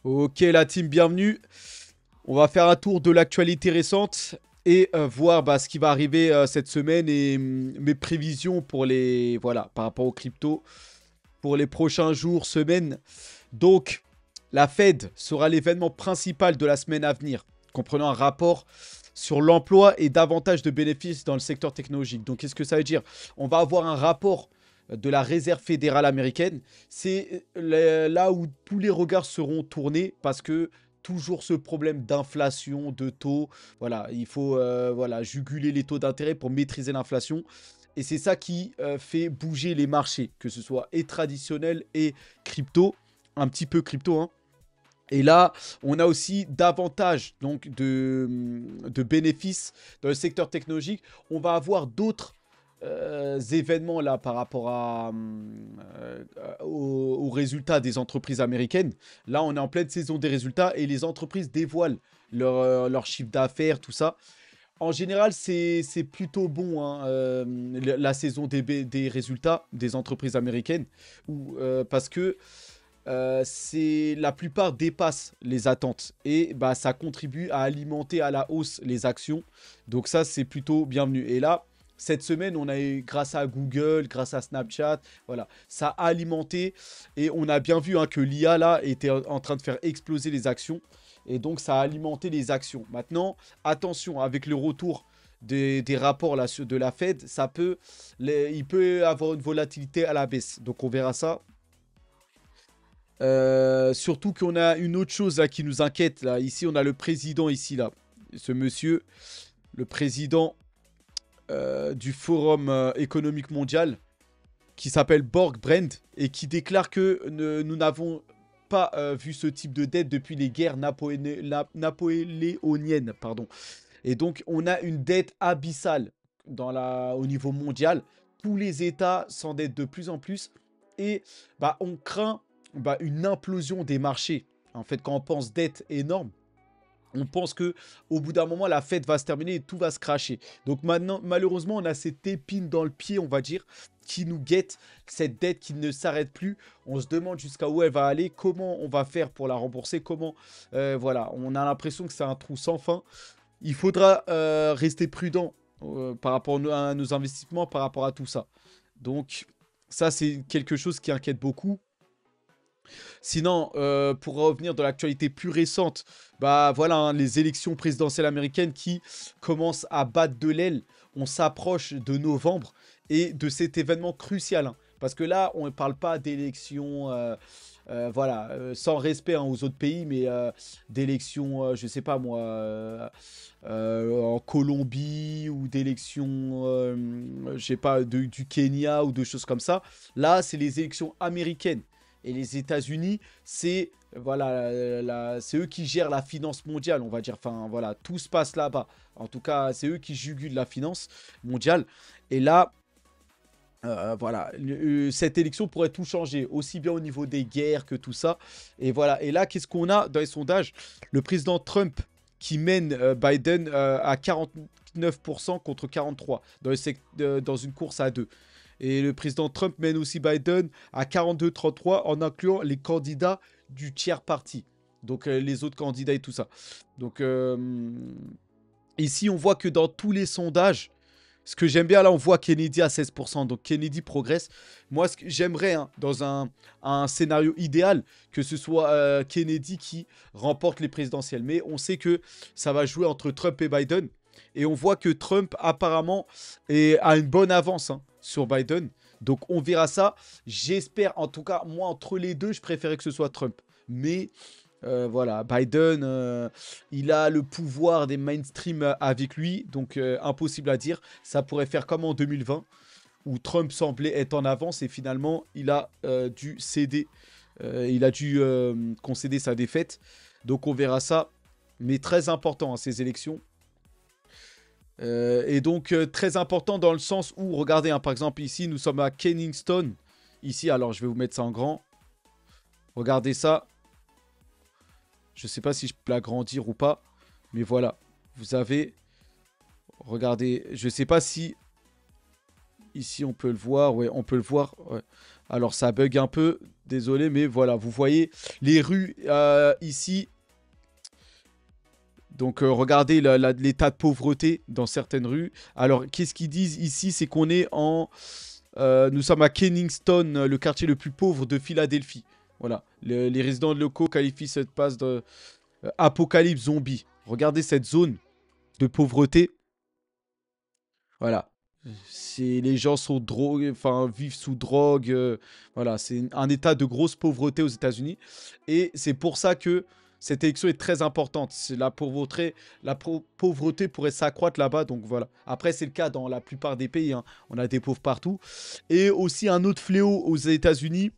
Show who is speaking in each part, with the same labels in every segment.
Speaker 1: Ok la team, bienvenue. On va faire un tour de l'actualité récente et voir ce qui va arriver cette semaine et mes prévisions pour les voilà par rapport aux cryptos pour les prochains jours, semaines. Donc la Fed sera l'événement principal de la semaine à venir, comprenant un rapport sur l'emploi et davantage de bénéfices dans le secteur technologique. Donc qu'est-ce que ça veut dire? On va avoir un rapport de la Réserve fédérale américaine. C'est là où tous les regards seront tournés parce que toujours ce problème d'inflation, de taux. Voilà, il faut voilà, juguler les taux d'intérêt pour maîtriser l'inflation. Et c'est ça qui fait bouger les marchés, que ce soit et traditionnel et crypto, un petit peu crypto, hein. Et là, on a aussi davantage donc, de bénéfices dans le secteur technologique. On va avoir d'autres événements là par rapport aux résultats des entreprises américaines. Là, on est en pleine saison des résultats et les entreprises dévoilent leur chiffre d'affaires, tout ça. En général, c'est plutôt bon, hein, la saison des résultats des entreprises américaines, parce que la plupart dépassent les attentes et bah, ça contribue à alimenter à la hausse les actions. Donc ça, c'est plutôt bienvenu. Et là, cette semaine, on a eu, grâce à Google, grâce à Snapchat, voilà, ça a alimenté et on a bien vu hein, que l'IA là était en train de faire exploser les actions et donc ça a alimenté les actions. Maintenant, attention, avec le retour des rapports là, de la Fed, il peut avoir une volatilité à la baisse. Donc on verra ça. Surtout qu'on a une autre chose là qui nous inquiète là. Ici, on a le président ici là, ce monsieur, le président du Forum économique mondial, qui s'appelle Borg Brand et qui déclare que nous n'avons pas vu ce type de dette depuis les guerres napoléoniennes, pardon. Et donc, on a une dette abyssale au niveau mondial. Tous les États s'endettent de plus en plus. Et bah, on craint une implosion des marchés. En fait, quand on pense dette énorme, on pense que au bout d'un moment, la fête va se terminer et tout va se cracher. Donc maintenant, malheureusement, on a cette épine dans le pied, on va dire, qui nous guette, cette dette qui ne s'arrête plus. On se demande jusqu'à où elle va aller, comment on va faire pour la rembourser, voilà, on a l'impression que c'est un trou sans fin. Il faudra rester prudent par rapport à nos investissements, par rapport à tout ça. Donc, ça, c'est quelque chose qui inquiète beaucoup. Sinon, pour revenir dans l'actualité plus récente, bah voilà, hein, les élections présidentielles américaines qui commencent à battre de l'aile. On s'approche de novembre et de cet événement crucial, hein. Parce que là, on ne parle pas d'élections, voilà, sans respect hein, aux autres pays, mais d'élections, je sais pas moi, en Colombie ou d'élections, je sais pas, du Kenya ou de choses comme ça. Là, c'est les élections américaines. Et les États-Unis, c'est voilà, c'est eux qui gèrent la finance mondiale, on va dire. Enfin, voilà, tout se passe là-bas. En tout cas, c'est eux qui jugulent la finance mondiale. Et là, voilà, cette élection pourrait tout changer, aussi bien au niveau des guerres que tout ça. Et voilà. Et là, qu'est-ce qu'on a dans les sondages? Le président Trump qui mène Biden à 49% contre 43 dans une course à deux. Et le président Trump mène aussi Biden à 42-33 en incluant les candidats du tiers parti. Donc les autres candidats et tout ça. Donc ici, on voit que dans tous les sondages, ce que j'aime bien là, on voit Kennedy à 16%. Donc Kennedy progresse. Moi, ce que j'aimerais, hein, dans un scénario idéal, que ce soit Kennedy qui remporte les présidentielles. Mais on sait que ça va jouer entre Trump et Biden. Et on voit que Trump, apparemment, a une bonne avance hein, sur Biden. Donc on verra ça. J'espère, en tout cas, moi, entre les deux, je préférais que ce soit Trump. Mais voilà, Biden, il a le pouvoir des mainstream avec lui, donc impossible à dire. Ça pourrait faire comme en 2020, où Trump semblait être en avance et finalement, il a dû céder, il a dû concéder sa défaite. Donc on verra ça, mais très important, hein, ces élections. Et donc très important dans le sens où, regardez, hein, par exemple ici, nous sommes à Kenningston. Ici, alors je vais vous mettre ça en grand. Regardez ça. Je sais pas si je peux l'agrandir ou pas. Mais voilà. Vous avez... Regardez. Je sais pas si... Ici, on peut le voir. Ouais, on peut le voir. Ouais. Alors, ça bug un peu. Désolé, mais voilà. Vous voyez les rues ici. Donc, regardez l'état de pauvreté dans certaines rues. Alors, qu'est-ce qu'ils disent ici? C'est qu'on est en... nous sommes à Kenningston, le quartier le plus pauvre de Philadelphie. Voilà. Les résidents locaux qualifient cette passe de apocalypse zombie. Regardez cette zone de pauvreté. Voilà. Les gens sont drogués, enfin vivent sous drogue. Voilà, c'est un état de grosse pauvreté aux États-Unis. Et c'est pour ça que cette élection est très importante. C'est pauvreté pourrait s'accroître là-bas. Donc voilà. Après, c'est le cas dans la plupart des pays, hein. On a des pauvres partout. Et aussi un autre fléau aux États-Unis.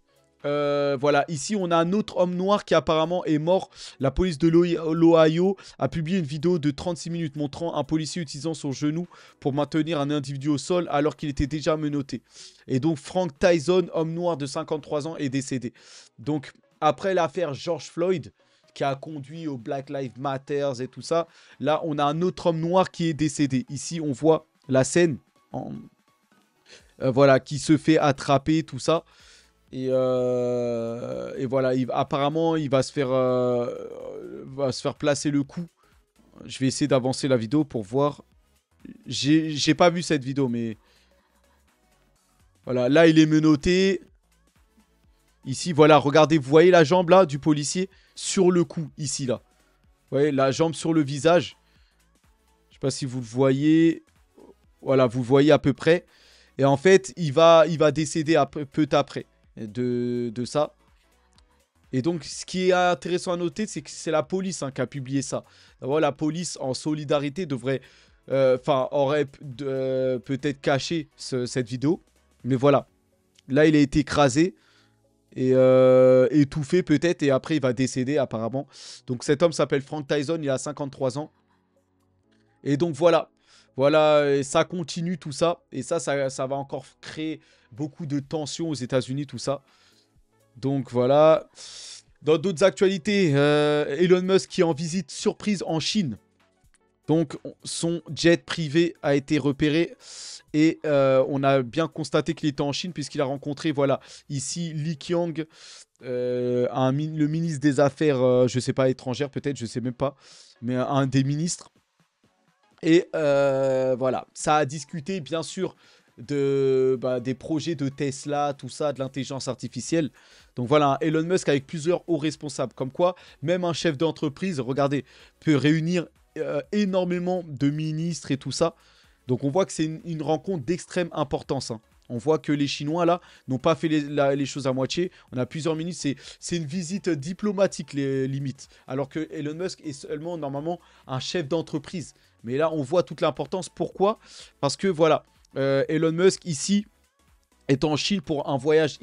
Speaker 1: Voilà, ici on a un autre homme noir qui apparemment est mort. La police de l'Ohio a publié une vidéo de 36 minutes montrant un policier utilisant son genou pour maintenir un individu au sol alors qu'il était déjà menotté. Et donc Frank Tyson, homme noir de 53 ans, est décédé. Donc après l'affaire George Floyd qui a conduit au Black Lives Matter et tout ça, là on a un autre homme noir qui est décédé. Ici on voit la scène voilà, qui se fait attraper, tout ça. Et voilà, apparemment, il va se faire placer le coup. Je vais essayer d'avancer la vidéo pour voir. J'ai pas vu cette vidéo, mais... Voilà, là, il est menotté. Ici, voilà, regardez, vous voyez la jambe, là, du policier sur le cou, ici, là. Vous voyez, la jambe sur le visage. Je sais pas si vous le voyez. Voilà, vous le voyez à peu près. Et en fait, il va décéder peu après de ça. Et donc, ce qui est intéressant à noter, c'est que c'est la police, hein, qui a publié ça. D'abord, la police, en solidarité, aurait peut-être caché cette vidéo. Mais voilà. Là, il a été écrasé et étouffé peut-être. Et après, il va décéder apparemment. Donc, cet homme s'appelle Frank Tyson. Il a 53 ans. Et donc, voilà. Voilà, et ça continue tout ça. Et ça va encore créer beaucoup de tensions aux États-Unis, tout ça. Donc voilà. Dans d'autres actualités, Elon Musk qui est en visite surprise en Chine. Donc son jet privé a été repéré et on a bien constaté qu'il était en Chine puisqu'il a rencontré, voilà, ici Li Qiang, le ministre des Affaires, je sais pas, étrangères peut-être, je sais même pas, mais un des ministres. Et voilà, ça a discuté bien sûr des projets de Tesla, tout ça, de l'intelligence artificielle. Donc voilà, Elon Musk avec plusieurs hauts responsables. Comme quoi, même un chef d'entreprise, regardez, peut réunir énormément de ministres et tout ça. Donc on voit que c'est une rencontre d'extrême importance, hein. On voit que les Chinois, là, n'ont pas fait les choses à moitié. On a plusieurs ministres. C'est une visite diplomatique, les limites. Alors que Elon Musk est seulement, normalement, un chef d'entreprise. Mais là, on voit toute l'importance. Pourquoi? Parce que, voilà, Elon Musk, ici, est en Chine pour un voyage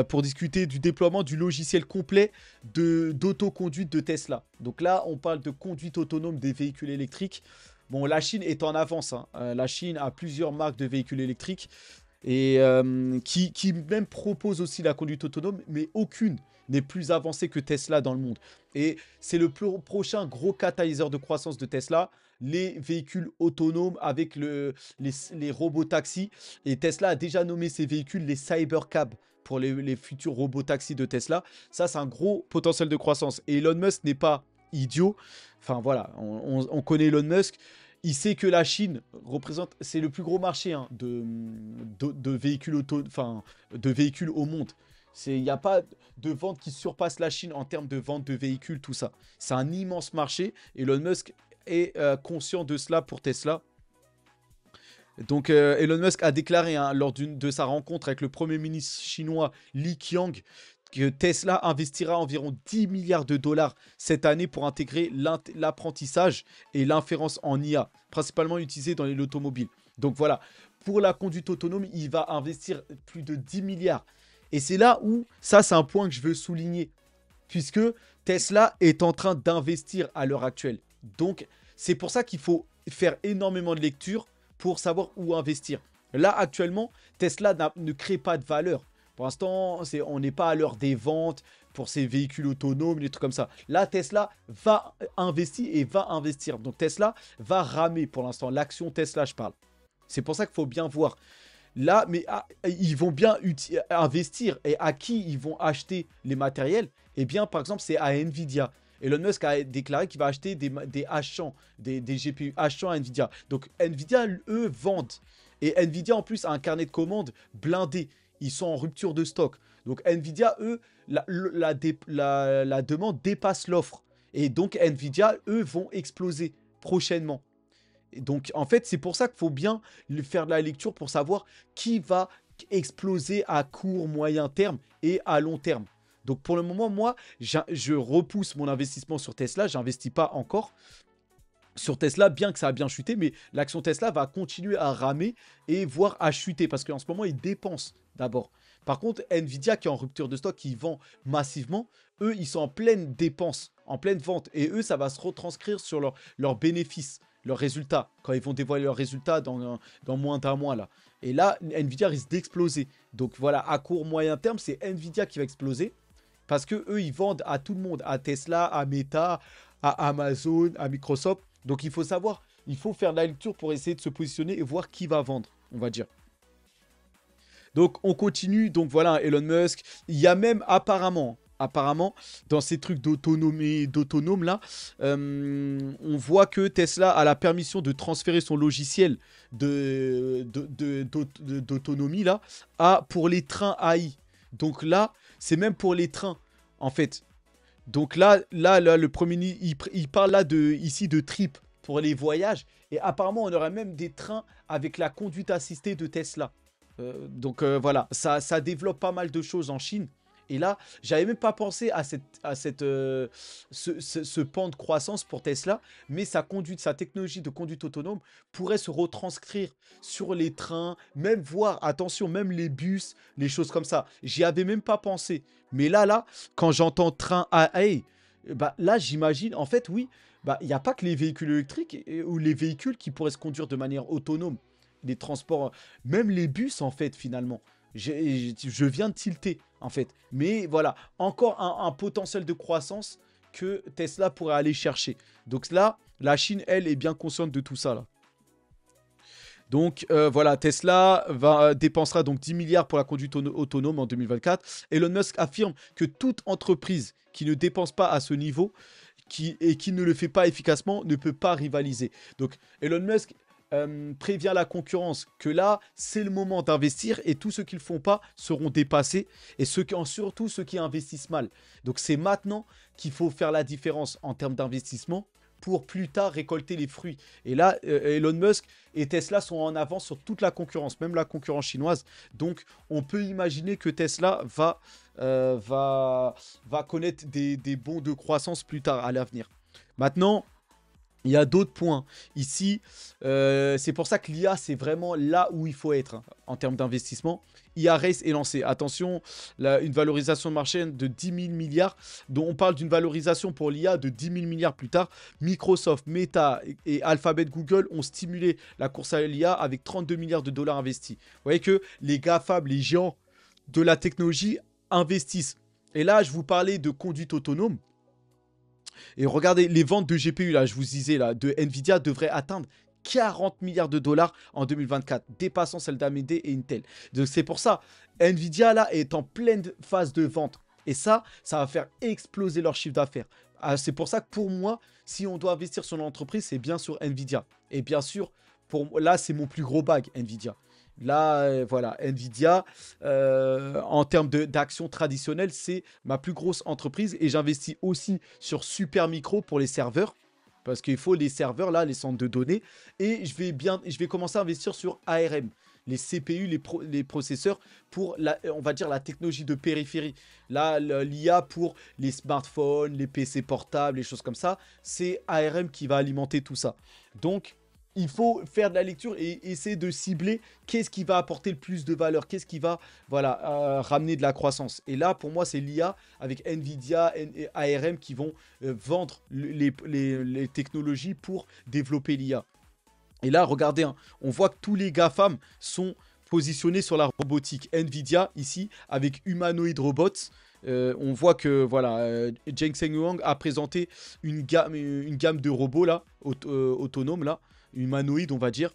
Speaker 1: pour discuter du déploiement du logiciel complet d'autoconduite de Tesla. Donc là, on parle de conduite autonome des véhicules électriques. Bon, la Chine est en avance, hein. La Chine a plusieurs marques de véhicules électriques et qui même proposent aussi la conduite autonome, mais aucune n'est plus avancée que Tesla dans le monde. Et c'est le prochain gros catalyseur de croissance de Tesla, les véhicules autonomes avec les robotaxis. Et Tesla a déjà nommé ces véhicules les Cybercab pour les futurs robotaxis de Tesla. Ça, c'est un gros potentiel de croissance. Et Elon Musk n'est pas idiot. Enfin voilà, on connaît Elon Musk. Il sait que la Chine représente, c'est le plus gros marché, hein, de véhicules de véhicules au monde. Il n'y a pas de vente qui surpasse la Chine en termes de vente de véhicules, tout ça. C'est un immense marché. Elon Musk est conscient de cela pour Tesla. Donc Elon Musk a déclaré, hein, lors de sa rencontre avec le premier ministre chinois Li Qiang, que Tesla investira environ 10 milliards de dollars cette année pour intégrer l'apprentissage et l'inférence en IA, principalement utilisée dans l'automobile. Donc voilà, pour la conduite autonome, il va investir plus de 10 milliards. Et c'est là où, ça c'est un point que je veux souligner, puisque Tesla est en train d'investir à l'heure actuelle. Donc c'est pour ça qu'il faut faire énormément de lectures pour savoir où investir. Là actuellement, Tesla ne crée pas de valeur. Pour l'instant, on n'est pas à l'heure des ventes pour ces véhicules autonomes, des trucs comme ça. Là, Tesla va investir. Donc, Tesla va ramer pour l'instant. L'action Tesla, je parle. C'est pour ça qu'il faut bien voir. Là, mais ils vont bien investir. Et à qui ils vont acheter les matériels? Eh bien, par exemple, c'est à Nvidia. Elon Musk a déclaré qu'il va acheter des H100, des GPU H100 à Nvidia. Donc, Nvidia, eux, vendent. Et Nvidia, en plus, a un carnet de commandes blindé. Ils sont en rupture de stock. Donc, Nvidia, eux, la demande dépasse l'offre. Et donc, Nvidia, eux, vont exploser prochainement. Et donc, en fait, c'est pour ça qu'il faut bien faire de la lecture pour savoir qui va exploser à court, moyen terme et à long terme. Donc, pour le moment, moi, je repousse mon investissement sur Tesla. Je n'investis pas encore sur Tesla, bien que ça a bien chuté, mais l'action Tesla va continuer à ramer et voire à chuter parce qu'en ce moment, ils dépensent d'abord. Par contre, Nvidia qui est en rupture de stock, qui vend massivement, eux, ils sont en pleine dépense, en pleine vente. Et eux, ça va se retranscrire sur leurs bénéfices, leurs résultats, quand ils vont dévoiler leurs résultats dans moins d'un mois là. Et là, Nvidia risque d'exploser. Donc voilà, à court, moyen terme, c'est Nvidia qui va exploser. Parce que eux, ils vendent à tout le monde, à Tesla, à Meta, à Amazon, à Microsoft. Donc il faut savoir, il faut faire de la lecture pour essayer de se positionner et voir qui va vendre, on va dire. Donc on continue, donc voilà, Elon Musk. Il y a même apparemment, dans ces trucs d'autonome là, on voit que Tesla a la permission de transférer son logiciel d'autonomie là pour les trains AI. Donc là, c'est même pour les trains, en fait. Donc là le Premier ministre, il parle là ici de trip pour les voyages. Et apparemment, on aurait même des trains avec la conduite assistée de Tesla. Donc voilà, ça développe pas mal de choses en Chine. Et là, j'avais même pas pensé à ce pan de croissance pour Tesla, mais sa technologie de conduite autonome pourrait se retranscrire sur les trains, même voir, attention, même les bus, les choses comme ça. J'y avais même pas pensé. Mais là, quand j'entends train AI, bah là, j'imagine, en fait, oui, bah il n'y a pas que les véhicules électriques ou les véhicules qui pourraient se conduire de manière autonome. Les transports, même les bus, en fait, finalement. Je viens de tilter, en fait. Mais voilà, encore un potentiel de croissance que Tesla pourrait aller chercher. Donc là, la Chine, elle, est bien consciente de tout ça, là. Donc voilà, Tesla dépensera donc 10 milliards pour la conduite autonome en 2024. Elon Musk affirme que toute entreprise qui ne dépense pas à ce niveau et qui ne le fait pas efficacement ne peut pas rivaliser. Donc Elon Musk prévient la concurrence que là, c'est le moment d'investir et tous ceux qui ne le font pas seront dépassés et surtout ceux qui investissent mal. Donc c'est maintenant qu'il faut faire la différence en termes d'investissement pour plus tard récolter les fruits. Et là, Elon Musk et Tesla sont en avance sur toute la concurrence, même la concurrence chinoise. Donc on peut imaginer que Tesla va connaître des bonds de croissance plus tard à l'avenir. Maintenant, il y a d'autres points. Ici, c'est pour ça que l'IA, c'est vraiment là où il faut être hein, en termes d'investissement. IA Race est lancé. Attention, une valorisation de marché de 10 000 milliards. Donc, on parle d'une valorisation pour l'IA de 10 000 milliards plus tard. Microsoft, Meta et Alphabet Google ont stimulé la course à l'IA avec 32 milliards de dollars investis. Vous voyez que les GAFAM, les géants de la technologie investissent. Et là, je vous parlais de conduite autonome. Et regardez, les ventes de GPU, là, je vous disais, là, de Nvidia devraient atteindre 40 milliards de dollars en 2024, dépassant celle d'AMD et Intel. Donc c'est pour ça, Nvidia, là, est en pleine phase de vente. Et ça va faire exploser leur chiffre d'affaires. C'est pour ça que pour moi, si on doit investir sur l'entreprise, c'est bien sur Nvidia. Et bien sûr, là, c'est mon plus gros bag, Nvidia. Là, voilà, Nvidia, en termes d'actions traditionnelles, c'est ma plus grosse entreprise. Et j'investis aussi sur Supermicro pour les serveurs. Parce qu'il faut les serveurs, là, les centres de données. Et je vais commencer à investir sur ARM. Les CPU, les processeurs pour, on va dire, la technologie de périphérie. Là, l'IA pour les smartphones, les PC portables, les choses comme ça. C'est ARM qui va alimenter tout ça. Donc, il faut faire de la lecture et essayer de cibler qu'est-ce qui va apporter le plus de valeur, qu'est-ce qui va ramener de la croissance. Et là, pour moi, c'est l'IA avec Nvidia et ARM qui vont vendre les technologies pour développer l'IA. Et là, regardez, hein, on voit que tous les GAFAM sont positionnés sur la robotique. Nvidia, ici, avec Humanoid Robots. On voit que voilà, Jensen Huang a présenté une gamme de robots là, autonomes là, humanoïdes on va dire.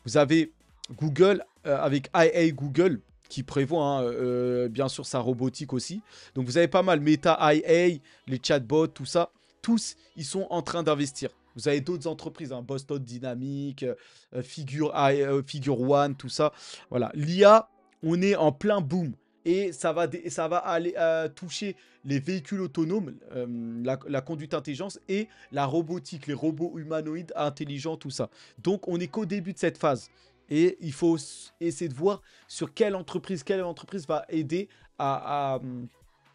Speaker 1: Vous avez Google, avec IA Google, qui prévoit hein, bien sûr sa robotique aussi. Donc vous avez pas mal, Meta IA, les chatbots, tout ça. Tous, ils sont en train d'investir. Vous avez d'autres entreprises, hein, Boston Dynamics, Figure One, tout ça. Voilà, l'IA, on est en plein boom. Et ça va aller toucher les véhicules autonomes, la conduite intelligence et la robotique, les robots humanoïdes intelligents, tout ça. Donc on n'est qu'au début de cette phase. Et il faut essayer de voir sur quelle entreprise va aider à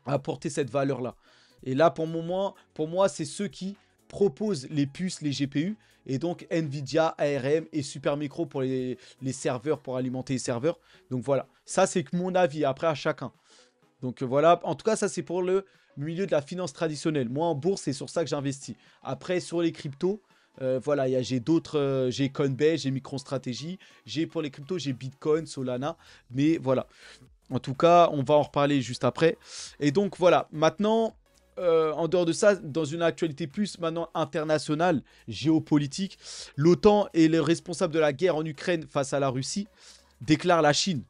Speaker 1: apporter cette valeur-là. Et là, pour moi, c'est ceux qui proposent les puces, les GPU, et donc Nvidia, ARM et Supermicro pour les serveurs, pour alimenter les serveurs. Donc voilà, ça c'est que mon avis, après à chacun. Donc voilà, en tout cas, ça c'est pour le milieu de la finance traditionnelle. Moi, en bourse, c'est sur ça que j'investis. Après, sur les cryptos, voilà, j'ai d'autres, j'ai Coinbase, j'ai MicroStrategy, j'ai pour les cryptos, j'ai Bitcoin, Solana, mais voilà. En tout cas, on va en reparler juste après. Et donc voilà, maintenant, en dehors de ça, dans une actualité plus maintenant internationale, géopolitique, l'OTAN et les responsables de la guerre en Ukraine face à la Russie déclarent la Chine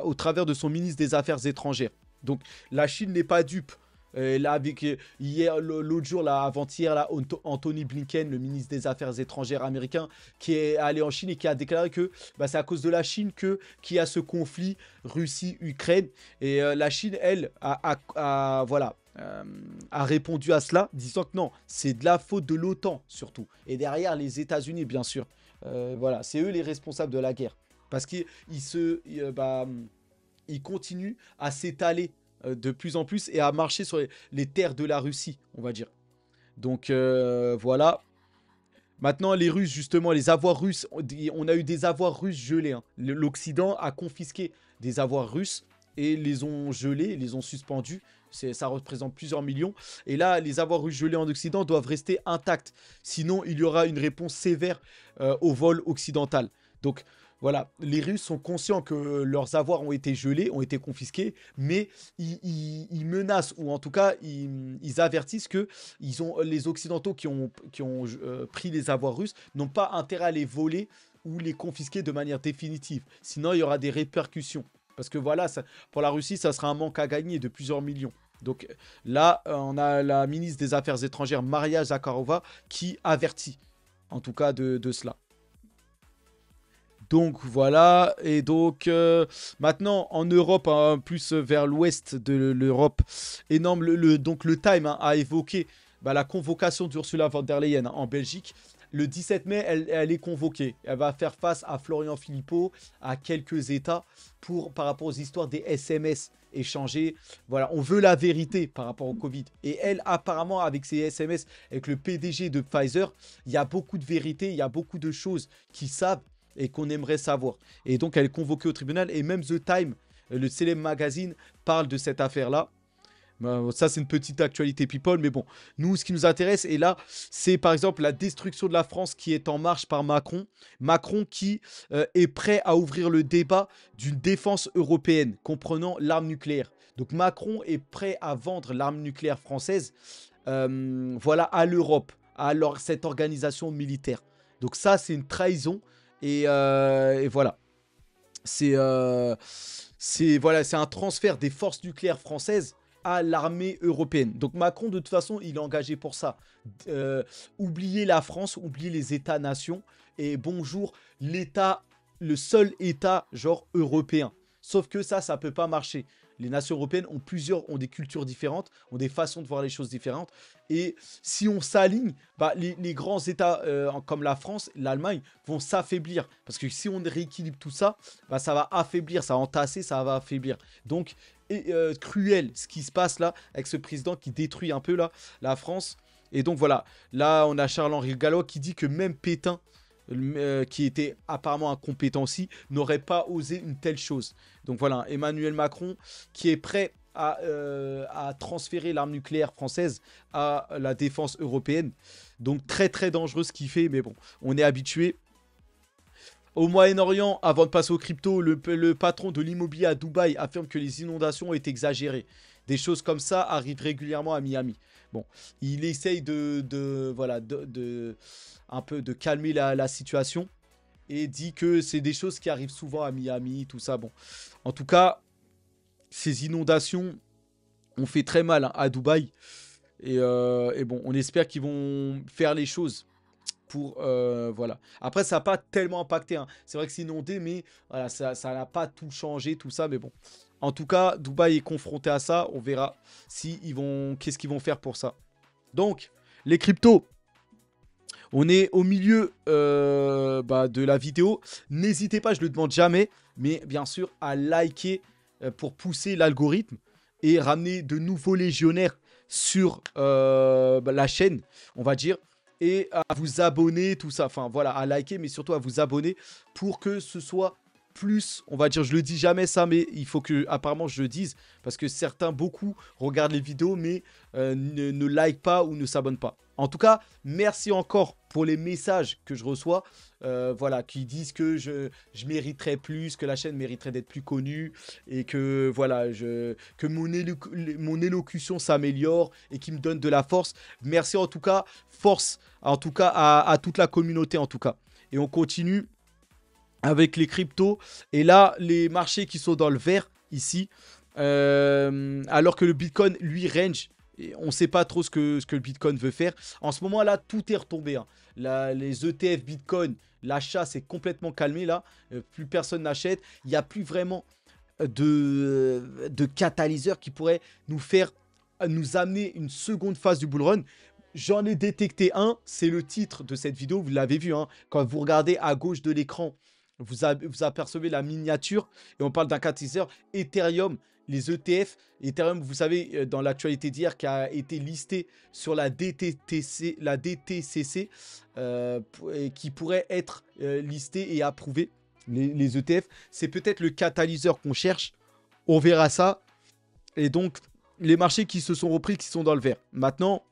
Speaker 1: au travers de son ministre des Affaires étrangères. Donc la Chine n'est pas dupe. Là, avec hier, l'autre jour, là, avant-hier, là, Anthony Blinken, le ministre des Affaires étrangères américain, qui est allé en Chine et qui a déclaré que bah, c'est à cause de la Chine qu'il y a ce conflit Russie-Ukraine. Et la Chine, elle, voilà, a répondu à cela, disant que non, c'est de la faute de l'OTAN surtout. Et derrière, les États-Unis, bien sûr. Voilà, c'est eux les responsables de la guerre. Parce qu'ils ils continuent à s'étaler de plus en plus et à marcher sur les terres de la Russie, on va dire. Donc voilà. Maintenant, les Russes, justement, les avoirs russes, on a eu des avoirs russes gelés. Hein. L'Occident a confisqué des avoirs russes et les ont gelés, les ont suspendus. Ça représente plusieurs millions. Et là, les avoirs russes gelés en Occident doivent rester intacts. Sinon, il y aura une réponse sévère au vol occidental. Donc, voilà, les Russes sont conscients que leurs avoirs ont été gelés, ont été confisqués, mais ils menacent, ou en tout cas, ils avertissent que les Occidentaux qui ont pris les avoirs russes n'ont pas intérêt à les voler ou les confisquer de manière définitive. Sinon, il y aura des répercussions. Parce que voilà, pour la Russie, ça sera un manque à gagner de plusieurs millions. Donc là, on a la ministre des Affaires étrangères, Maria Zakharova, qui avertit, en tout cas, de cela. Donc voilà, et donc maintenant en Europe, hein, plus vers l'ouest de l'Europe, énorme, donc le Time hein, a évoqué bah, la convocation d'Ursula von der Leyen hein, en Belgique. Le 17 mai, elle est convoquée. Elle va faire face à Florian Philippot, à quelques États, par rapport aux histoires des SMS échangés. Voilà, on veut la vérité par rapport au Covid. Et elle, apparemment, avec ses SMS, avec le PDG de Pfizer, il y a beaucoup de vérité, il y a beaucoup de choses qu'ils savent et qu'on aimerait savoir. Et donc, elle est convoquée au tribunal. Et même The Time, le célèbre magazine, parle de cette affaire-là. Ça, c'est une petite actualité people. Mais bon, nous, ce qui nous intéresse, et là, c'est par exemple la destruction de la France qui est en marche par Macron. Macron qui est prêt à ouvrir le débat d'une défense européenne comprenant l'arme nucléaire. Donc, Macron est prêt à vendre l'arme nucléaire française voilà, à l'Europe, à cette organisation militaire. Donc ça, c'est une trahison. Et voilà. Voilà, c'est un transfert des forces nucléaires françaises à l'armée européenne. Donc Macron, de toute façon, il est engagé pour ça. Oubliez la France, oubliez les États-nations. Et bonjour, l'État, le seul État genre européen. Sauf que ça peut pas marcher. Les nations européennes ont des cultures différentes, ont des façons de voir les choses différentes. Et si on s'aligne, bah, les grands États comme la France, l'Allemagne vont s'affaiblir. Parce que si on rééquilibre tout ça, bah, ça va affaiblir, ça va entasser, ça va affaiblir. Donc, cruel ce qui se passe là avec ce président qui détruit un peu là, la France. Et donc voilà, là on a Charles-Henri Gallois qui dit que même Pétain, qui était apparemment incompétent aussi, n'aurait pas osé une telle chose. Donc voilà, Emmanuel Macron qui est prêt à transférer l'arme nucléaire française à la défense européenne. Donc très très dangereux ce qu'il fait, mais bon, on est habitué. Au Moyen-Orient, avant de passer aux crypto, le patron de l'immobilier à Dubaï affirme que les inondations ont été exagérées. Des choses comme ça arrivent régulièrement à Miami. Bon, il essaye voilà, un peu de calmer la situation. et dit que c'est des choses qui arrivent souvent à Miami, tout ça. Bon, en tout cas, ces inondations ont fait très mal, hein, à Dubaï. Et bon, on espère qu'ils vont faire les choses pour voilà. Après, ça n'a pas tellement impacté, hein. C'est vrai que c'est inondé, mais voilà, ça n'a pas tout changé, tout ça. Mais bon, en tout cas, Dubaï est confronté à ça. On verra si ils vont, qu'est-ce qu'ils vont faire pour ça. Donc, les cryptos. On est au milieu de la vidéo. N'hésitez pas, je ne le demande jamais, mais bien sûr à liker pour pousser l'algorithme et ramener de nouveaux légionnaires sur la chaîne, on va dire. Et à vous abonner, tout ça. Enfin voilà, à liker, mais surtout à vous abonner pour que ce soit plus, on va dire, je le dis jamais ça, mais il faut que apparemment je le dise, parce que certains, beaucoup, regardent les vidéos, mais ne like pas ou ne s'abonnent pas. En tout cas, merci encore pour les messages que je reçois, voilà, qui disent que je mériterais plus, que la chaîne mériterait d'être plus connue, et que voilà, que mon élocution s'améliore et qui me donne de la force. Merci en tout cas, force en tout cas à toute la communauté en tout cas. Et on continue avec les cryptos. Et là, les marchés qui sont dans le vert, ici, alors que le Bitcoin, lui, range. Et on ne sait pas trop ce que le Bitcoin veut faire. En ce moment-là, tout est retombé, hein. Les ETF Bitcoin, l'achat s'est complètement calmé, là. Plus personne n'achète. Il n'y a plus vraiment de catalyseur qui pourrait nous amener une seconde phase du bull run. J'en ai détecté un, c'est le titre de cette vidéo, vous l'avez vu, hein. Quand vous regardez à gauche de l'écran, vous apercevez la miniature et on parle d'un catalyseur Ethereum, les ETF. Ethereum, vous savez, dans l'actualité d'hier, qui a été listé sur la DTCC, et qui pourrait être listé et approuvé, les ETF. C'est peut-être le catalyseur qu'on cherche. On verra ça. Et donc, les marchés qui se sont repris, qui sont dans le vert. Maintenant,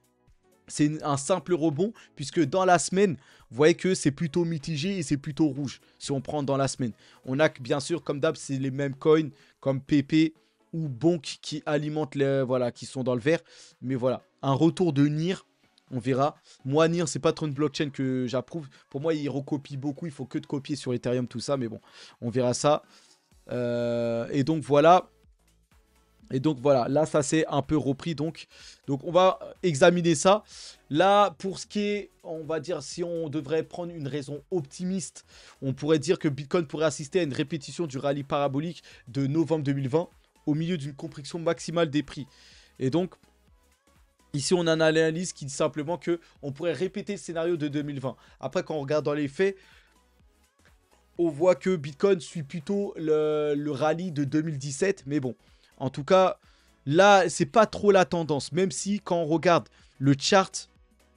Speaker 1: c'est un simple rebond, puisque dans la semaine, vous voyez que c'est plutôt mitigé et c'est plutôt rouge, si on prend dans la semaine. On a que, bien sûr, comme d'hab, c'est les mêmes coins, comme PP ou Bonk, qui alimentent voilà, qui sont dans le vert. Mais voilà, un retour de NIR, on verra. Moi, NIR, c'est pas trop une blockchain que j'approuve. Pour moi, il recopie beaucoup, il faut que de copier sur Ethereum, tout ça. Mais bon, on verra ça. Et donc, voilà. Et donc voilà, là ça s'est un peu repris donc on va examiner ça. Là pour ce qui est, on va dire si on devrait prendre une raison optimiste, on pourrait dire que Bitcoin pourrait assister à une répétition du rallye parabolique de novembre 2020 au milieu d'une compression maximale des prix. Et donc ici on a une analyse qui dit simplement que on pourrait répéter le scénario de 2020. Après quand on regarde dans les faits, on voit que Bitcoin suit plutôt le rallye de 2017, mais bon. En tout cas, là, c'est pas trop la tendance. Même si, quand on regarde le chart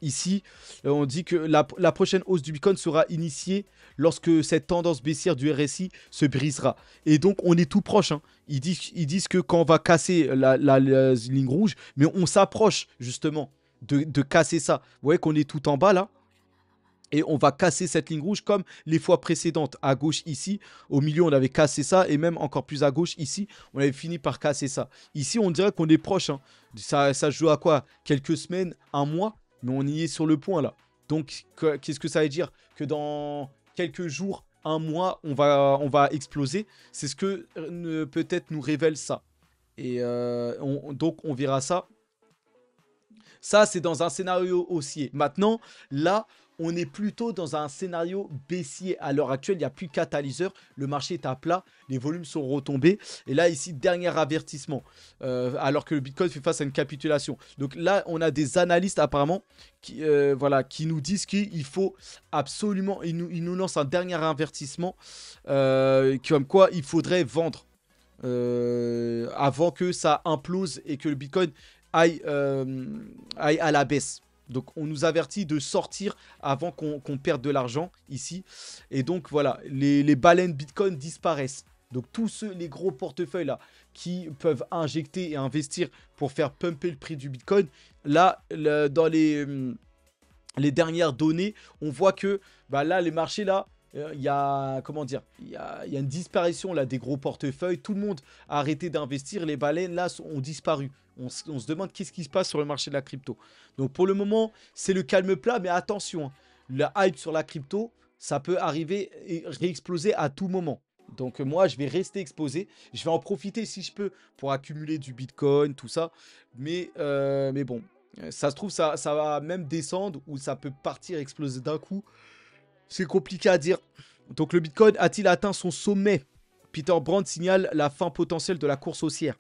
Speaker 1: ici, on dit que la prochaine hausse du Bitcoin sera initiée lorsque cette tendance baissière du RSI se brisera. Et donc, on est tout proche, hein. Ils disent que quand on va casser la ligne rouge, mais on s'approche justement de casser ça. Vous voyez qu'on est tout en bas là. Et on va casser cette ligne rouge comme les fois précédentes. À gauche ici, au milieu on avait cassé ça. Et même encore plus à gauche ici, on avait fini par casser ça. Ici on dirait qu'on est proche, hein. Ça se joue à quoi? Quelques semaines, un mois. Mais on y est sur le point là. Donc qu'est-ce que ça veut dire? Que dans quelques jours, un mois, on va exploser. C'est ce que peut-être nous révèle ça. Et donc on verra ça. Ça, c'est dans un scénario haussier. Maintenant, là, on est plutôt dans un scénario baissier. À l'heure actuelle, il n'y a plus de catalyseur. Le marché est à plat. Les volumes sont retombés. Et là, ici, dernier avertissement. Alors que le Bitcoin fait face à une capitulation. Donc là, on a des analystes apparemment voilà, qui nous disent qu'il faut absolument... Ils nous lancent un dernier avertissement. Comme quoi, il faudrait vendre avant que ça implose et que le Bitcoin aille à la baisse. Donc on nous avertit de sortir avant qu'on perde de l'argent ici. Et donc voilà, les baleines Bitcoin disparaissent. Donc tous les gros portefeuilles là qui peuvent injecter et investir pour faire pumper le prix du Bitcoin, là dans les dernières données, on voit que là les marchés là, il y a, comment dire, il y a une disparition là des gros portefeuilles. Tout le monde a arrêté d'investir. Les baleines là ont disparu. On se demande qu'est-ce qui se passe sur le marché de la crypto. Donc pour le moment, c'est le calme plat, mais attention, hein, la hype sur la crypto, ça peut arriver et réexploser à tout moment. Donc moi, je vais rester exposé. Je vais en profiter si je peux pour accumuler du Bitcoin, tout ça. Mais bon, ça se trouve, ça va même descendre ou ça peut partir, exploser d'un coup. C'est compliqué à dire. Donc le Bitcoin a-t-il atteint son sommet? Peter Brand signale la fin potentielle de la course haussière.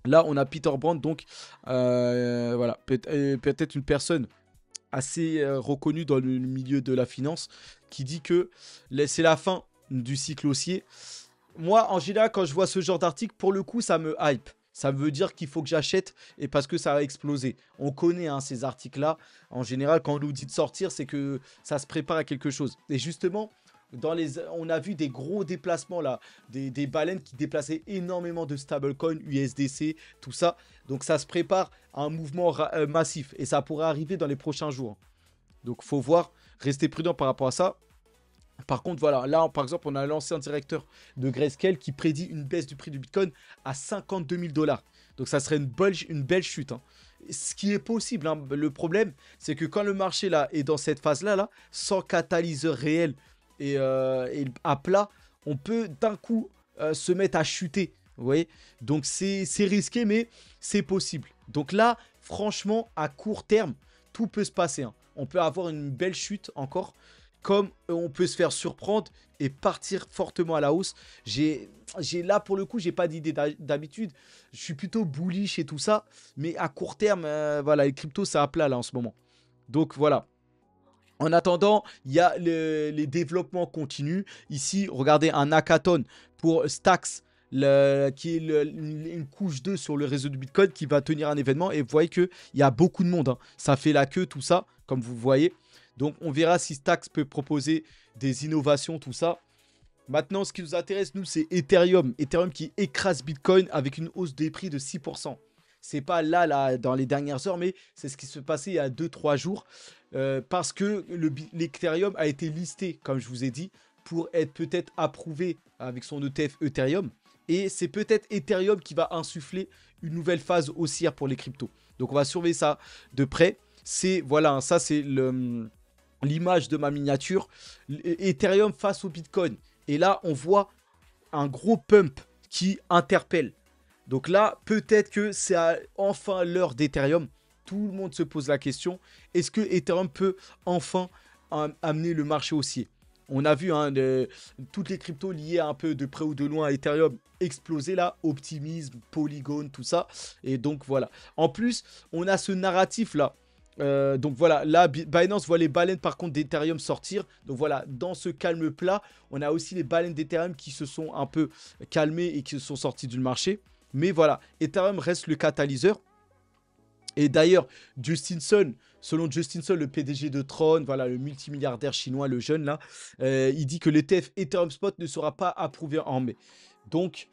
Speaker 1: Là, on a Peter Brand, donc voilà, peut-être une personne assez reconnue dans le milieu de la finance qui dit que c'est la fin du cycle haussier. Moi, en général, quand je vois ce genre d'article, pour le coup, ça me hype. Ça veut dire qu'il faut que j'achète et parce que ça va exploser. On connaît hein, ces articles-là. En général, quand on nous dit de sortir, c'est que ça se prépare à quelque chose. Et justement, on a vu des gros déplacements là, des baleines qui déplaçaient énormément de stablecoins, USDC, tout ça. Donc ça se prépare à un mouvement massif et ça pourrait arriver dans les prochains jours. Donc faut voir, rester prudent par rapport à ça. Par contre, voilà, là, par exemple, on a lancé un directeur de Grayscale qui prédit une baisse du prix du Bitcoin à 52 000 $. Donc, ça serait une belle chute. Hein. Ce qui est possible. Hein. Le problème, c'est que quand le marché là, est dans cette phase-là, là, sans catalyseur réel et à plat, on peut d'un coup se mettre à chuter. Vous voyez? Donc, c'est risqué, mais c'est possible. Donc là, franchement, à court terme, tout peut se passer. Hein. On peut avoir une belle chute encore comme on peut se faire surprendre et partir fortement à la hausse. Là, pour le coup, j'ai pas d'idée d'habitude. Je suis plutôt bullish et tout ça. Mais à court terme, voilà, les cryptos, c'est à plat là en ce moment. Donc voilà. En attendant, il y a les développements continus. Ici, regardez un hackathon pour Stacks, qui est une couche 2 sur le réseau du Bitcoin qui va tenir un événement. Et vous voyez qu'il y a beaucoup de monde. Hein. Ça fait la queue, tout ça, comme vous voyez. Donc, on verra si Stacks peut proposer des innovations, tout ça. Maintenant, ce qui nous intéresse, nous, c'est Ethereum. Ethereum qui écrase Bitcoin avec une hausse des prix de 6%. C'est pas là, dans les dernières heures, mais c'est ce qui se passait il y a 2-3 jours. Parce que l'Ethereum a été listé, comme je vous ai dit, pour être peut-être approuvé avec son ETF Ethereum. Et c'est peut-être Ethereum qui va insuffler une nouvelle phase haussière pour les cryptos. Donc, on va surveiller ça de près. Voilà, ça, c'est l'image de ma miniature. Ethereum face au Bitcoin. Et là, on voit un gros pump qui interpelle. Donc là, peut-être que c'est enfin l'heure d'Ethereum. Tout le monde se pose la question. Est-ce que Ethereum peut enfin amener le marché haussier? On a vu hein, toutes les cryptos liées un peu de près ou de loin à Ethereum exploser là. Optimisme, Polygon, tout ça. Et donc voilà. En plus, on a ce narratif là. Donc voilà, là Binance voit les baleines par contre d'Ethereum sortir. Donc voilà, dans ce calme plat, on a aussi les baleines d'Ethereum qui se sont un peu calmées et qui se sont sorties du marché. Mais voilà, Ethereum reste le catalyseur. Et d'ailleurs, Justin Sun, selon Justin Sun, le PDG de Tron, voilà, le multimilliardaire chinois, le jeune là, il dit que l'ETF Ethereum Spot ne sera pas approuvé en mai. Donc,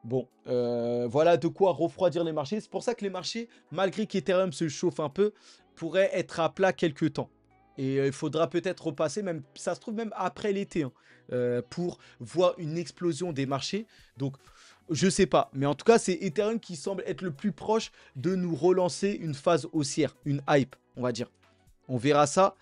Speaker 1: bon, voilà de quoi refroidir les marchés. C'est pour ça que les marchés, malgré qu'Ethereum se chauffe un peu, pourraient être à plat quelques temps. Et il faudra peut-être repasser, même, ça se trouve même après l'été, hein, pour voir une explosion des marchés. Donc, je sais pas. Mais en tout cas, c'est Ethereum qui semble être le plus proche de nous relancer une phase haussière, une hype, on va dire. On verra ça.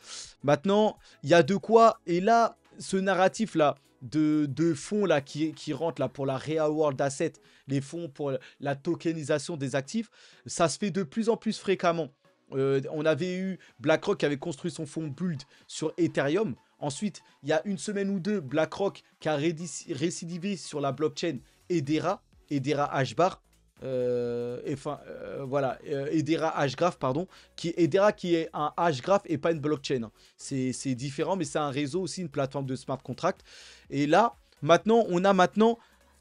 Speaker 1: Maintenant, il y a de quoi. Et là, ce narratif-là, de fonds là, qui rentrent là, pour la Real World Asset, les fonds pour la tokenisation des actifs, ça se fait de plus en plus fréquemment. On avait eu BlackRock qui avait construit son fonds Build sur Ethereum. Ensuite, il y a une semaine ou deux, BlackRock qui a récidivé sur la blockchain Hedera Hashbar. Voilà, Hedera Hashgraph, pardon. Hedera qui est un Hashgraph et pas une blockchain. Hein. C'est différent, mais c'est un réseau aussi, une plateforme de smart contract. Et là, on a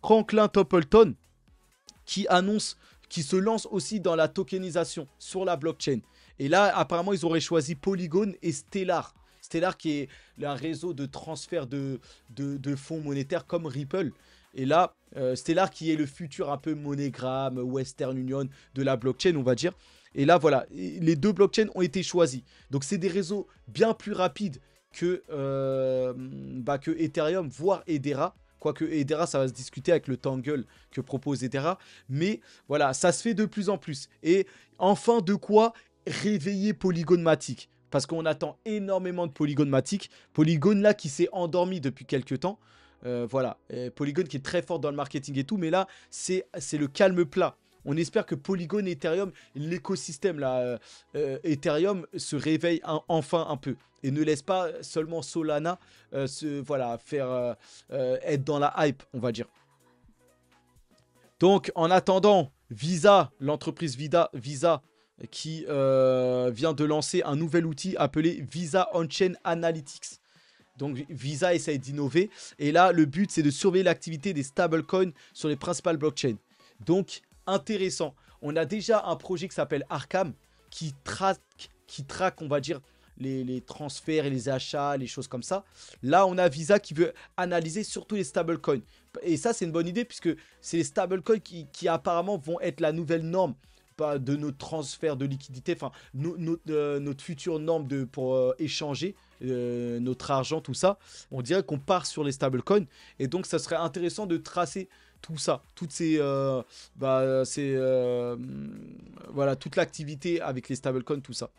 Speaker 1: Franklin Templeton qui se lance aussi dans la tokenisation sur la blockchain. Et là, apparemment, ils auraient choisi Polygon et Stellar. Stellar qui est un réseau de transfert de fonds monétaires comme Ripple. Et là, Stellar qui est le futur un peu MoneyGram, Western Union de la blockchain, on va dire. Et là, voilà, les deux blockchains ont été choisis. Donc, c'est des réseaux bien plus rapides que Ethereum, voire Hedera. Quoique Hedera, ça va se discuter avec le Tangle que propose Hedera. Mais voilà, ça se fait de plus en plus. Et enfin, de quoi réveiller Polygon Matic. parce qu'on attend énormément de Polygon Matic. Polygon là qui s'est endormi depuis quelques temps. Voilà, Polygon qui est très fort dans le marketing et tout, mais là, c'est le calme plat. On espère que Polygon, Ethereum, l'écosystème là, Ethereum se réveille enfin un peu et ne laisse pas seulement Solana voilà, faire être dans la hype, on va dire. Donc, en attendant, Visa, l'entreprise Visa qui vient de lancer un nouvel outil appelé Visa On-Chain Analytics. Donc, Visa essaye d'innover. Et là, le but, c'est de surveiller l'activité des stablecoins sur les principales blockchains. Donc, intéressant. On a déjà un projet qui s'appelle Arkham qui traque, on va dire, les transferts et les achats, les choses comme ça. Là, on a Visa qui veut analyser surtout les stablecoins. Et ça, c'est une bonne idée puisque c'est les stablecoins qui apparemment vont être la nouvelle norme de notre transfert de liquidité, enfin notre future norme pour échanger notre argent, tout ça. On dirait qu'on part sur les stablecoins et donc ça serait intéressant de tracer tout ça, toutes voilà, toute l'activité avec les stablecoins, tout ça.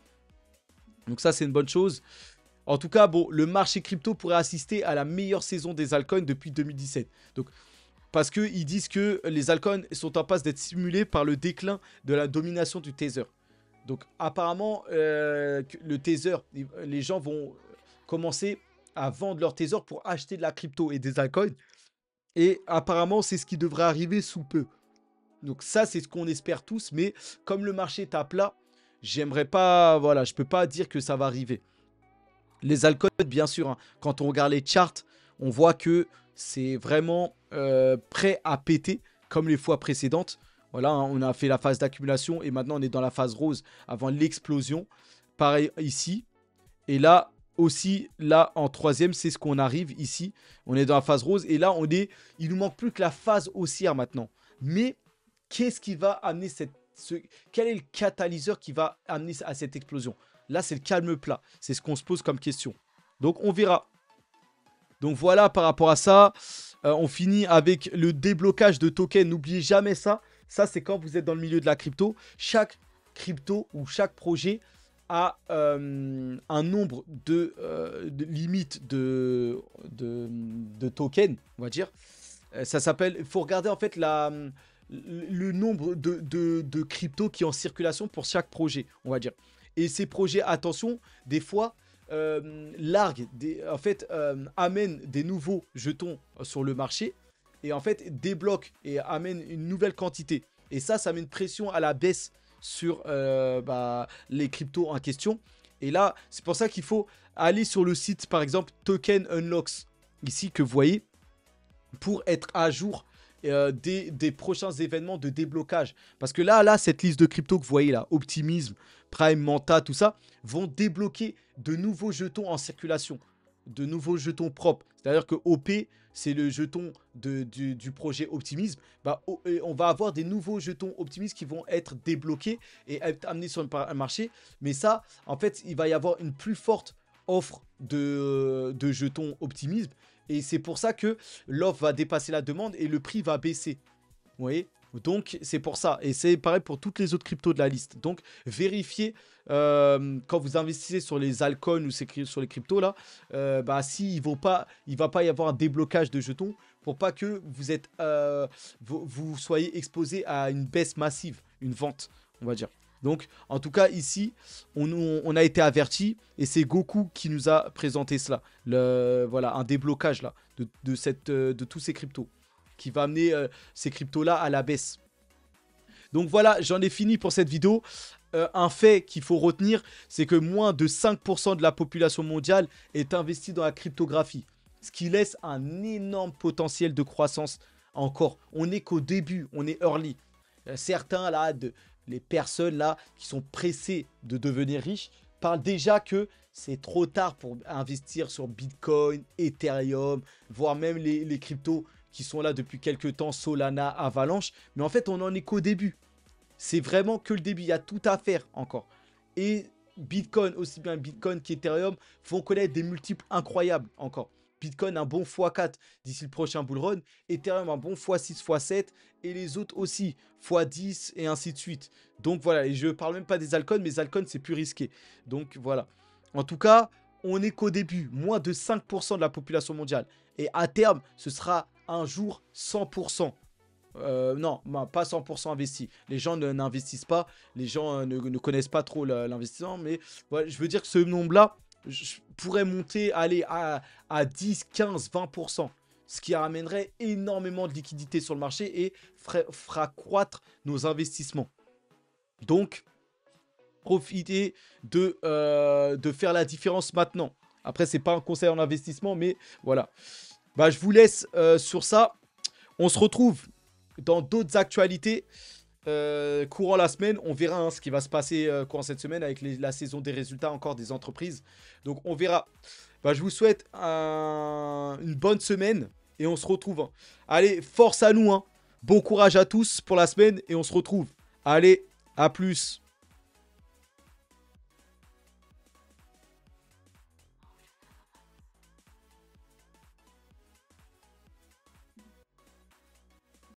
Speaker 1: Donc ça, c'est une bonne chose. En tout cas, bon, le marché crypto pourrait assister à la meilleure saison des altcoins depuis 2017. Donc, parce qu'ils disent que les altcoins sont en passe d'être simulés par le déclin de la domination du Tether. Donc, apparemment, le Tether, les gens vont commencer à vendre leur Tether pour acheter de la crypto et des altcoins. Et apparemment, c'est ce qui devrait arriver sous peu. Donc ça, c'est ce qu'on espère tous. Mais comme le marché est à plat, j'aimerais pas... Voilà, je peux pas dire que ça va arriver. Les altcoins, bien sûr, hein, quand on regarde les charts, on voit que c'est vraiment prêt à péter, comme les fois précédentes. Voilà, hein, on a fait la phase d'accumulation et maintenant on est dans la phase rose avant l'explosion. Pareil ici. Et là aussi, là en troisième, c'est ce qu'on arrive ici. On est dans la phase rose et là, il nous manque plus que la phase haussière maintenant. Mais qu'est-ce qui va amener quel est le catalyseur qui va amener à cette explosion? Là, c'est le calme plat. C'est ce qu'on se pose comme question. Donc, on verra. Donc, voilà par rapport à ça. On finit avec le déblocage de tokens. N'oubliez jamais ça. Ça, c'est quand vous êtes dans le milieu de la crypto. Chaque crypto ou chaque projet a un nombre de limites de tokens, on va dire. Ça s'appelle... Il faut regarder en fait le nombre de cryptos qui est en circulation pour chaque projet, on va dire. Et ces projets, attention, des fois, amènent des nouveaux jetons sur le marché et en fait débloquent et amènent une nouvelle quantité. Et ça met une pression à la baisse sur les cryptos en question. Et là, c'est pour ça qu'il faut aller sur le site, par exemple, Token Unlocks, ici que vous voyez, pour être à jour des prochains événements de déblocage. Parce que là, cette liste de cryptos que vous voyez là, Optimism, Prime, Manta, tout ça, vont débloquer de nouveaux jetons en circulation. De nouveaux jetons propres. C'est-à-dire que OP, c'est le jeton du projet Optimism. On va avoir des nouveaux jetons Optimism qui vont être débloqués et être amenés sur le marché. Mais ça, en fait, il va y avoir une plus forte offre de jetons Optimism. Et c'est pour ça que l'offre va dépasser la demande et le prix va baisser. Vous voyez? Donc, c'est pour ça. Et c'est pareil pour toutes les autres cryptos de la liste. Donc, vérifiez quand vous investissez sur les altcoins ou sur les cryptos là, il va pas y avoir un déblocage de jetons pour pas que vous soyez exposé à une baisse massive, une vente, on va dire. Donc, en tout cas, ici, on a été averti et c'est Goku qui nous a présenté cela. Voilà, un déblocage là, de tous ces cryptos qui va amener ces cryptos-là à la baisse. Donc voilà, j'en ai fini pour cette vidéo. Un fait qu'il faut retenir, c'est que moins de 5% de la population mondiale est investie dans la cryptographie. Ce qui laisse un énorme potentiel de croissance encore. On n'est qu'au début, on est early. Certains là, les personnes là qui sont pressées de devenir riches parlent déjà que c'est trop tard pour investir sur Bitcoin, Ethereum, voire même les cryptos qui sont là depuis quelques temps, Solana, Avalanche. Mais en fait, on n'en est qu'au début. C'est vraiment que le début. Il y a tout à faire encore. Et Bitcoin, aussi bien Bitcoin qu'Ethereum, vont connaître des multiples incroyables encore. Bitcoin un bon x4 d'ici le prochain bull run, Ethereum un bon x6, x7 et les autres aussi x10 et ainsi de suite. Donc voilà, et je ne parle même pas des altcoins, mais les altcoins c'est plus risqué. Donc voilà. En tout cas, on n'est qu'au début, moins de 5% de la population mondiale. Et à terme, ce sera un jour 100%. Non, pas 100% investi. Les gens n'investissent pas, les gens ne connaissent pas trop l'investissement, mais voilà, je veux dire que ce nombre-là pourrait monter, aller à 10, 15, 20%. Ce qui ramènerait énormément de liquidités sur le marché et fera croître nos investissements. Donc, profitez de faire la différence maintenant. Après, c'est pas un conseil en investissement, mais voilà. Bah, je vous laisse sur ça. On se retrouve dans d'autres actualités courant la semaine. On verra hein, ce qui va se passer courant cette semaine avec la saison des résultats encore des entreprises. Donc, on verra. Bah, je vous souhaite une bonne semaine et on se retrouve. Hein. Allez, force à nous. Hein. Bon courage à tous pour la semaine et on se retrouve. Allez, à plus.